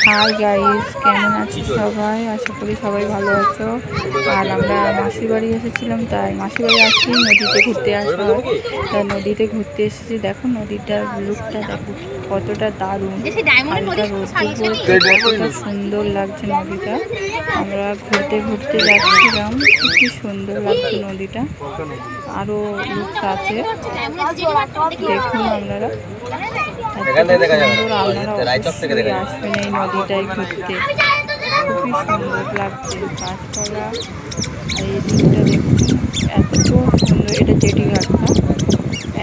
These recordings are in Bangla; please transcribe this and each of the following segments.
হাই গাইস, কেমন আছো সবাই? আশা করি সবাই ভালো আছো। আর আমরা মাসির বাড়ি এসেছিলাম, তাই মাসির বাড়ি আসলেই নদীতে ঘুরতে আসা হয়। তাই নদীতে ঘুরতে এসেছি। দেখো নদীটার লুকটা দেখো কতটা দারুণ, হালকা রোদ কতটা সুন্দর লাগছে নদীটা। আমরা ঘুরতে ঘুরতে যাচ্ছিলাম, কি সুন্দর লাগছে নদীটা। আরো লুক আছে, দেখুন আপনারা। আপনারা আসবেন এই নদীটায় ঘুরতে, খুবই সুন্দর লাগছে গাছপালা। আর এই দিকটা দেখুন, এত সুন্দর। এটা জেটিঘাটটা,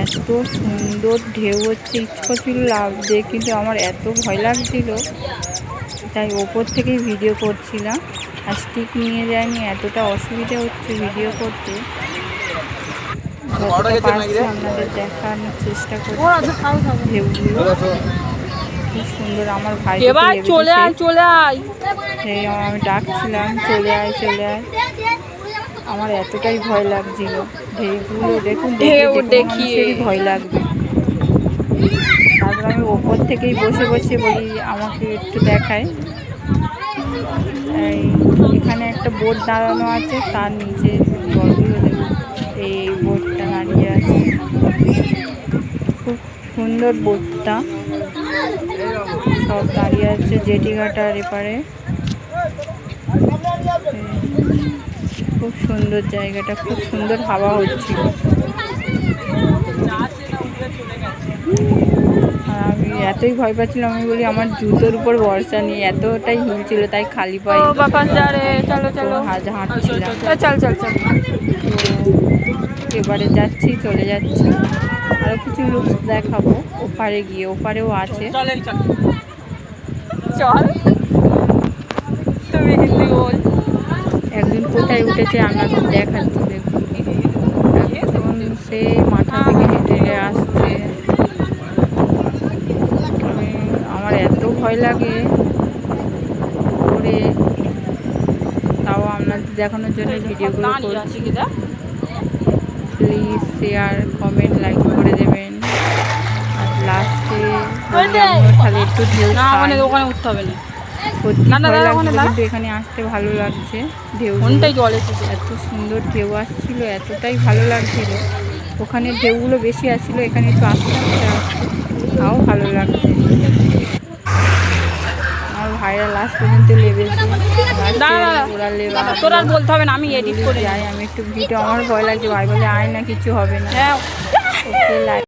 এত সুন্দর ঢেউ হচ্ছে। ইচ্ছা ছিল লাগছে, কিন্তু আমার এত ভয় লাগছিল, তাই ওপর থেকেই ভিডিও করছিলাম। আর স্টিক নিয়ে যায়নি, এতটা অসুবিধা হচ্ছে ভিডিও করতে। যতটা পারছি আপনাদের দেখানোর চেষ্টা করছি ঢেউগুলো। খুব সুন্দর। আমার ভাই আমি ডাকছিলাম চলে আয় চলে আয়। আমার এতটাই ভয় লাগছিল। ঢেউগুলো দেখুন, দেখেই ভয় লাগবে। তারপর আমি ওপর থেকেই বসে বসে বলি আমাকে একটু দেখায়। এখানে একটা বোট দাঁড়ানো আছে, তার নিচে জলগুলো দেখুন, এই বোটটা দাঁড়িয়ে আছে। খুব সুন্দর বোটটা, সব দাঁড়িয়ে আছে জেটিঘাটার এপারে। খুব সুন্দর জায়গাটা, খুব সুন্দর হাওয়া হচ্ছিল। আর আমি এতই ভয় পাচ্ছিলাম, আমি বলি আমার জুতোর উপর ভরসা নেই, এতটাই হিল ছিল, তাই খালি পায়ে হাঁটছিলাম। এবারে যাচ্ছি, চলে যাচ্ছি। আরো কিছু লুক দেখাবো ওপারে গিয়ে, ওপারেও আছে। চল তুমি হিন্দি বল। একদিন কোথায় উঠেছে আপনাদের দেখাচ্ছি, দেখুন। এখন সে মাথা থেকে হেঁটে আসছে। আমার এত ভয় লাগে করে, তাও আপনাদের দেখানোর জন্য ভিডিওগুলো করছি। প্লিজ শেয়ার, কমেন্ট, লাইক করে দেবেন। আর লাস্টে তাহলে একটু ঢেউ ওখানে উঠতে হবে না, সত্যি ভয় লাগছিল, কিন্তু এখানে আসতে ভালো লাগছে। ঢেউ এত সুন্দর ঢেউ আসছিল, এতটাই ভালো লাগছিল। ওখানে ঢেউগুলো বেশি আসছিল, এখানে একটু আস্তে আস্তে আসছে, তাও ভালো লাগছে। আমার ভাইরা লাস্ট পর্যন্ত লেবেছে, তোরা বলতে হবে না, আমি এডিট করে যাই। আমি একটু ভিডিও, আমার ভয় লাগছে। ভাই বলে আয় না, কিছু হবে না।